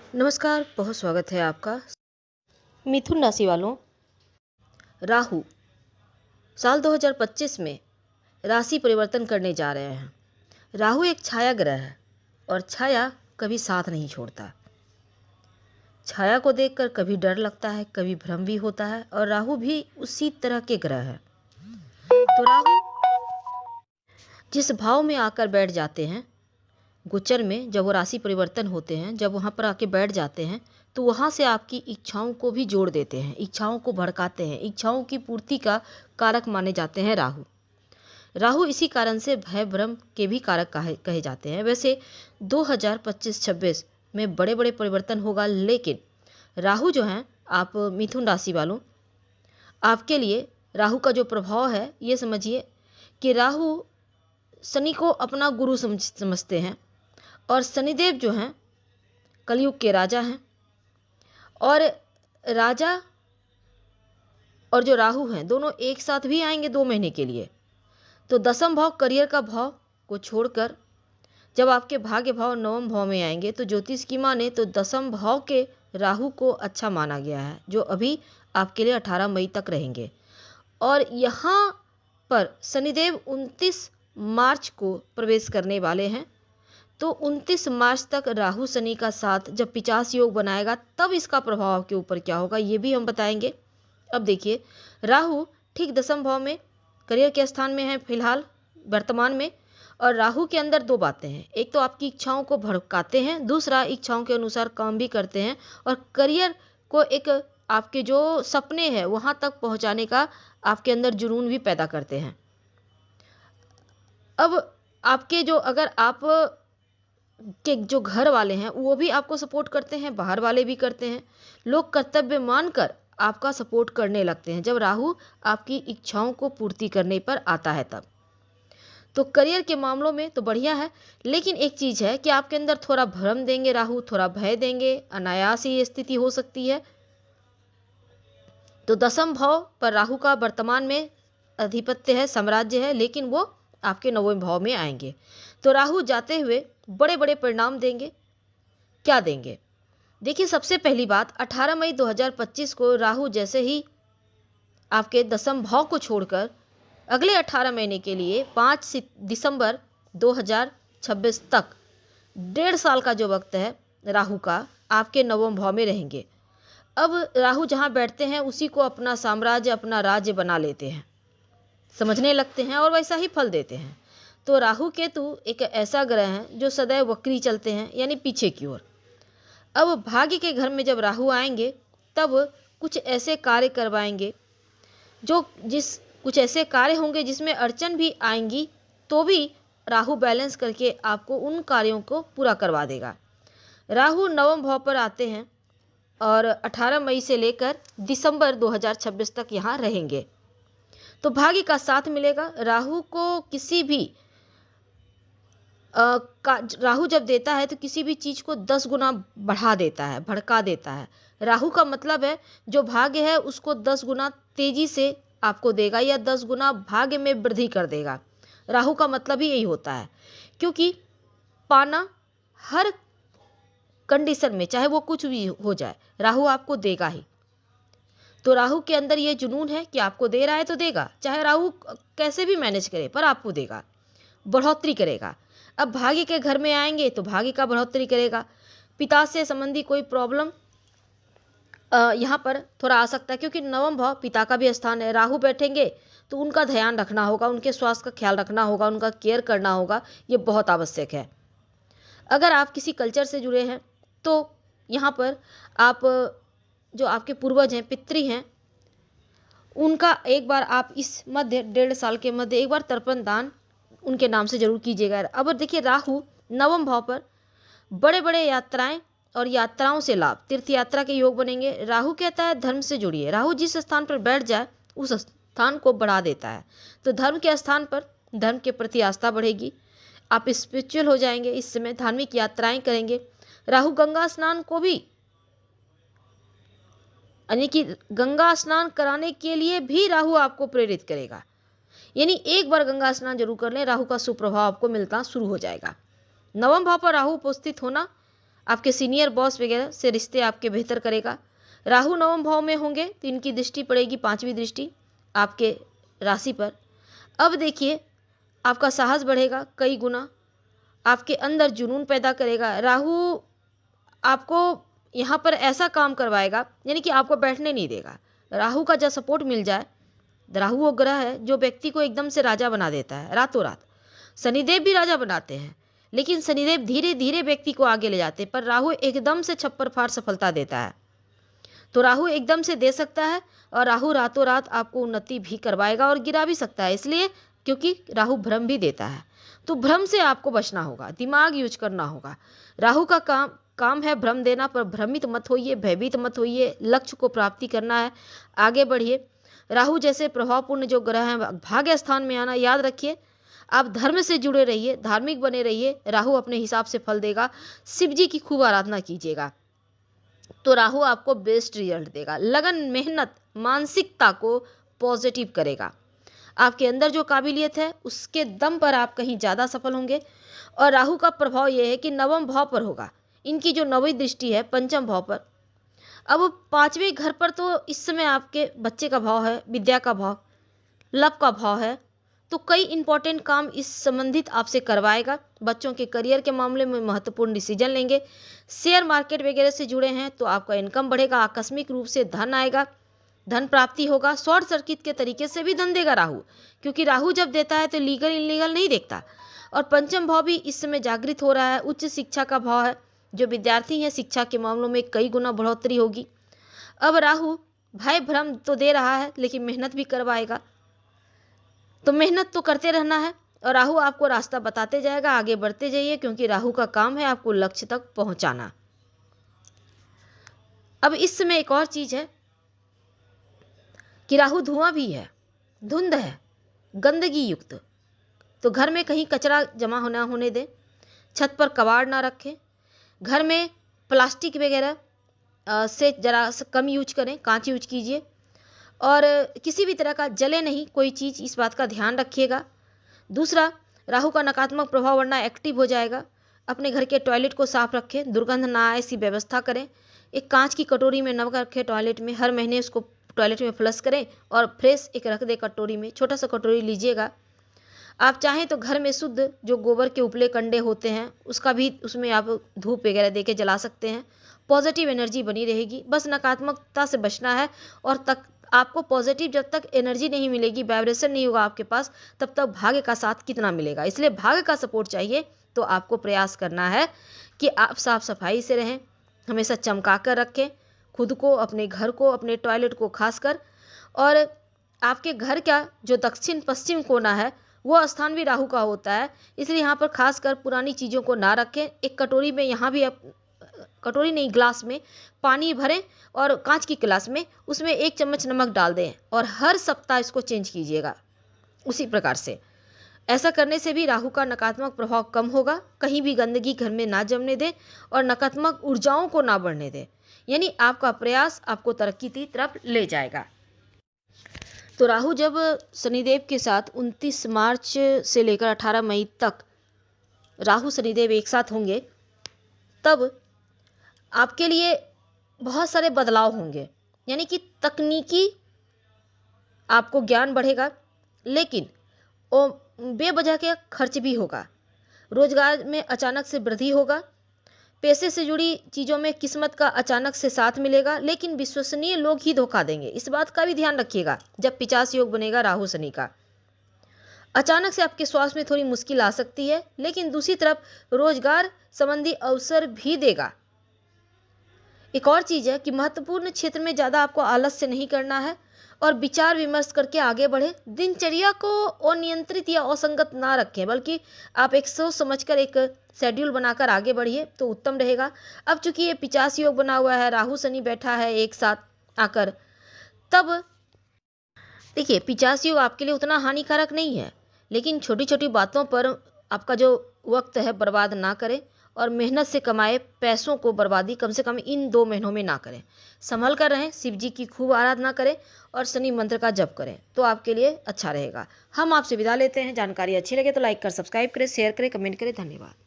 नमस्कार, बहुत स्वागत है आपका। मिथुन राशि वालों, राहु साल 2025 में राशि परिवर्तन करने जा रहे हैं। राहु एक छाया ग्रह है और छाया कभी साथ नहीं छोड़ता। छाया को देखकर कभी डर लगता है, कभी भ्रम भी होता है, और राहु भी उसी तरह के ग्रह है। तो राहु जिस भाव में आकर बैठ जाते हैं, गोचर में जब वो राशि परिवर्तन होते हैं, जब वहाँ पर आके बैठ जाते हैं, तो वहाँ से आपकी इच्छाओं को भी जोड़ देते हैं, इच्छाओं को भड़काते हैं। इच्छाओं की पूर्ति का कारक माने जाते हैं राहु। राहु इसी कारण से भय भ्रम के भी कारक कहे जाते हैं। वैसे 2025-26 में बड़े बड़े परिवर्तन होगा, लेकिन राहु जो हैं, आप मिथुन राशि वालों, आपके लिए राहु का जो प्रभाव है, ये समझिए कि राहु शनि को अपना गुरु समझते हैं, और शनिदेव जो हैं कलयुग के राजा हैं, और राजा और जो राहु हैं दोनों एक साथ भी आएंगे 2 महीने के लिए। तो दसम भाव करियर का भाव को छोड़कर जब आपके भाग्य भाव नवम भाव में आएंगे, तो ज्योतिष की माने तो दसम भाव के राहु को अच्छा माना गया है, जो अभी आपके लिए 18 मई तक रहेंगे। और यहाँ पर शनिदेव 29 मार्च को प्रवेश करने वाले हैं। तो 29 मार्च तक राहु शनि का साथ जब 50 योग बनाएगा, तब इसका प्रभाव आपके ऊपर क्या होगा ये भी हम बताएंगे। अब देखिए, राहु ठीक दसम भाव में करियर के स्थान में है फिलहाल वर्तमान में। और राहु के अंदर दो बातें हैं, एक तो आपकी इच्छाओं को भड़काते हैं, दूसरा इच्छाओं के अनुसार काम भी करते हैं, और करियर को एक आपके जो सपने हैं वहाँ तक पहुँचाने का आपके अंदर जुनून भी पैदा करते हैं। अब आपके जो अगर आप के जो घर वाले हैं वो भी आपको सपोर्ट करते हैं, बाहर वाले भी करते हैं, लोग कर्तव्य मानकर आपका सपोर्ट करने लगते हैं जब राहु आपकी इच्छाओं को पूर्ति करने पर आता है तब। तो करियर के मामलों में तो बढ़िया है, लेकिन एक चीज़ है कि आपके अंदर थोड़ा भ्रम देंगे राहु, थोड़ा भय देंगे, अनायास ही ये स्थिति हो सकती है। तो दसम भाव पर राहु का वर्तमान में अधिपत्य है, साम्राज्य है, लेकिन वो आपके नवम भाव में आएंगे। तो राहु जाते हुए बड़े बड़े परिणाम देंगे। क्या देंगे? देखिए, सबसे पहली बात, 18 मई 2025 को राहु जैसे ही आपके दसम भाव को छोड़कर अगले 18 महीने के लिए 5 दिसंबर 2026 तक 1.5 साल का जो वक्त है राहु का, आपके नवम भाव में रहेंगे। अब राहु जहाँ बैठते हैं उसी को अपना साम्राज्य, अपना राज्य बना लेते हैं, समझने लगते हैं, और वैसा ही फल देते हैं। तो राहु केतु एक ऐसा ग्रह है जो सदैव वक्री चलते हैं, यानी पीछे की ओर। अब भाग्य के घर में जब राहु आएंगे, तब कुछ ऐसे कार्य करवाएंगे कुछ ऐसे कार्य होंगे जिसमें अड़चन भी आएंगी, तो भी राहु बैलेंस करके आपको उन कार्यों को पूरा करवा देगा। राहु नवम भाव पर आते हैं और 18 मई से लेकर दिसंबर 2026 तक यहाँ रहेंगे। तो भाग्य का साथ मिलेगा। राहु को किसी भी राहु जब देता है तो किसी भी चीज़ को 10 गुना बढ़ा देता है, भड़का देता है। राहु का मतलब है जो भाग्य है उसको 10 गुना तेजी से आपको देगा, या 10 गुना भाग्य में वृद्धि कर देगा। राहु का मतलब ही यही होता है, क्योंकि पाना हर कंडीशन में, चाहे वो कुछ भी हो जाए, राहु आपको देगा ही। तो राहु के अंदर ये जुनून है कि आपको दे रहा है तो देगा, चाहे राहु कैसे भी मैनेज करे, पर आपको देगा, बढ़ोतरी करेगा। अब भाग्य के घर में आएंगे तो भाग्य का बढ़ोतरी करेगा। पिता से संबंधी कोई प्रॉब्लम यहाँ पर थोड़ा आ सकता है, क्योंकि नवम भाव पिता का भी स्थान है। राहु बैठेंगे तो उनका ध्यान रखना होगा, उनके स्वास्थ्य का ख्याल रखना होगा, उनका केयर करना होगा, ये बहुत आवश्यक है। अगर आप किसी कल्चर से जुड़े हैं तो यहाँ पर आप जो आपके पूर्वज हैं, पितृ हैं, उनका एक बार आप इस मध्य 1.5 साल के मध्य एक बार तर्पण दान उनके नाम से जरूर कीजिएगा। अब देखिए, राहु नवम भाव पर बड़े बड़े यात्राएं और यात्राओं से लाभ, तीर्थ यात्रा के योग बनेंगे। राहु कहता है धर्म से जुड़िए। राहु जिस स्थान पर बैठ जाए उस स्थान को बढ़ा देता है। तो धर्म के स्थान पर धर्म के प्रति आस्था बढ़ेगी, आप स्पिरिचुअल हो जाएंगे, इस समय धार्मिक यात्राएं करेंगे। राहु गंगा स्नान को भी, यानी कि गंगा स्नान कराने के लिए भी राहु आपको प्रेरित करेगा। यानी एक बार गंगा स्नान जरूर कर लें, राहु का सुप्रभाव आपको मिलना शुरू हो जाएगा। नवम भाव पर राहु उपस्थित होना आपके सीनियर बॉस वगैरह से रिश्ते आपके बेहतर करेगा। राहु नवम भाव में होंगे तो इनकी दृष्टि पड़ेगी, 5वीं दृष्टि आपके राशि पर। अब देखिए, आपका साहस बढ़ेगा कई गुना, आपके अंदर जुनून पैदा करेगा। राहु आपको यहाँ पर ऐसा काम करवाएगा, यानी कि आपको बैठने नहीं देगा। राहु का जब सपोर्ट मिल जाए, राहु वो ग्रह है जो व्यक्ति को एकदम से राजा बना देता है रातों रात। शनिदेव भी राजा बनाते हैं, लेकिन शनिदेव धीरे धीरे व्यक्ति को आगे ले जाते हैं, पर राहु एकदम से छप्पर फाड़ सफलता देता है। तो राहु एकदम से दे सकता है, और राहु रातों रात आपको उन्नति भी करवाएगा और गिरा भी सकता है, इसलिए क्योंकि राहु भ्रम भी देता है। तो भ्रम से आपको बचना होगा, दिमाग यूज करना होगा। राहु का काम है भ्रम देना, पर भ्रमित मत होइए, भयभीत मत होइए। लक्ष्य को प्राप्ति करना है, आगे बढ़िए। राहु जैसे प्रभावपूर्ण जो ग्रह हैं भाग्य स्थान में आना याद रखिए। आप धर्म से जुड़े रहिए, धार्मिक बने रहिए, राहु अपने हिसाब से फल देगा। शिव जी की खूब आराधना कीजिएगा तो राहु आपको बेस्ट रिजल्ट देगा। लगन, मेहनत, मानसिकता को पॉजिटिव करेगा। आपके अंदर जो काबिलियत है उसके दम पर आप कहीं ज़्यादा सफल होंगे। और राहु का प्रभाव ये है कि नवम भाव पर होगा, इनकी जो नवीं दृष्टि है पंचम भाव पर। अब 5वें घर पर तो इस समय आपके बच्चे का भाव है, विद्या का भाव, लव का भाव है, तो कई इंपॉर्टेंट काम इस संबंधित आपसे करवाएगा। बच्चों के करियर के मामले में महत्वपूर्ण डिसीजन लेंगे। शेयर मार्केट वगैरह से जुड़े हैं तो आपका इनकम बढ़ेगा, आकस्मिक रूप से धन आएगा, धन प्राप्ति होगा। शॉर्ट सर्किट के तरीके से भी धन देगा राहु, क्योंकि राहु जब देता है तो लीगल इनलीगल नहीं देखता। और पंचम भाव भी इस समय जागृत हो रहा है, उच्च शिक्षा का भाव है। जो विद्यार्थी हैं शिक्षा के मामलों में कई गुना बढ़ोतरी होगी। अब राहु भय भ्रम तो दे रहा है, लेकिन मेहनत भी करवाएगा, तो मेहनत तो करते रहना है। और राहु आपको रास्ता बताते जाएगा, आगे बढ़ते जाइए, क्योंकि राहु का काम है आपको लक्ष्य तक पहुंचाना। अब इस समय एक और चीज है कि राहु धुआं भी है, धुंध है, गंदगी युक्त। तो घर में कहीं कचरा जमा होना होने दें, छत पर कबाड़ ना रखें, घर में प्लास्टिक वगैरह से जरा कम यूज करें, कांच यूज कीजिए। और किसी भी तरह का जले नहीं कोई चीज़, इस बात का ध्यान रखिएगा। दूसरा, राहु का नकारात्मक प्रभाव वरना एक्टिव हो जाएगा। अपने घर के टॉयलेट को साफ रखें, दुर्गंध ना आए ऐसी व्यवस्था करें। एक कांच की कटोरी में नमक रखें टॉयलेट में, हर महीने उसको टॉयलेट में फ्लश करें और फ्रेश एक रख दे कटोरी में, छोटा सा कटोरी लीजिएगा। आप चाहें तो घर में शुद्ध जो गोबर के उपले कंडे होते हैं उसका भी उसमें आप धूप वगैरह दे के जला सकते हैं। पॉजिटिव एनर्जी बनी रहेगी, बस नकारात्मकता से बचना है। और तक आपको पॉजिटिव जब तक एनर्जी नहीं मिलेगी, वाइब्रेशन नहीं होगा आपके पास, तब तक भाग्य का साथ कितना मिलेगा। इसलिए भाग्य का सपोर्ट चाहिए तो आपको प्रयास करना है कि आप साफ सफाई से रहें, हमेशा चमका कर रखें खुद को, अपने घर को, अपने टॉयलेट को खासकर। और आपके घर का जो दक्षिण पश्चिम कोना है वो स्थान भी राहु का होता है, इसलिए यहाँ पर खासकर पुरानी चीज़ों को ना रखें। एक कटोरी में, यहाँ भी आप कटोरी नहीं ग्लास में पानी भरें और कांच की गिलास में उसमें 1 चम्मच नमक डाल दें और हर सप्ताह इसको चेंज कीजिएगा। उसी प्रकार से ऐसा करने से भी राहु का नकारात्मक प्रभाव कम होगा। कहीं भी गंदगी घर में ना जमने दें और नकारात्मक ऊर्जाओं को ना बढ़ने दें, यानी आपका प्रयास आपको तरक्की की तरफ ले जाएगा। तो राहु जब शनिदेव के साथ 29 मार्च से लेकर 18 मई तक राहु शनिदेव एक साथ होंगे, तब आपके लिए बहुत सारे बदलाव होंगे, यानी कि तकनीकी आपको ज्ञान बढ़ेगा, लेकिन वो बेवजह के खर्च भी होगा। रोजगार में अचानक से वृद्धि होगा, पैसे से जुड़ी चीज़ों में किस्मत का अचानक से साथ मिलेगा, लेकिन विश्वसनीय लोग ही धोखा देंगे, इस बात का भी ध्यान रखिएगा। जब 50 योग बनेगा राहु शनि का, अचानक से आपके स्वास्थ्य में थोड़ी मुश्किल आ सकती है, लेकिन दूसरी तरफ रोजगार संबंधी अवसर भी देगा। एक और चीज़ है कि महत्वपूर्ण क्षेत्र में ज़्यादा आपको आलस्य नहीं करना है और विचार विमर्श करके आगे बढ़े। दिनचर्या को अनियंत्रित या असंगत ना रखें, बल्कि आप एक सोच समझकर एक शेड्यूल बनाकर आगे बढ़िए तो उत्तम रहेगा। अब चूंकि ये 50 योग बना हुआ है, राहु शनि बैठा है एक साथ आकर, तब देखिए 50 योग आपके लिए उतना हानिकारक नहीं है, लेकिन छोटी छोटी बातों पर आपका जो वक्त है बर्बाद ना करें और मेहनत से कमाए पैसों को बर्बादी कम से कम इन 2 महीनों में ना करें। संभल कर रहें, शिव जी की खूब आराधना करें और शनि मंत्र का जप करें तो आपके लिए अच्छा रहेगा। हम आपसे विदा लेते हैं। जानकारी अच्छी लगे तो लाइक कर सब्सक्राइब करें, शेयर करें, कमेंट करें। धन्यवाद।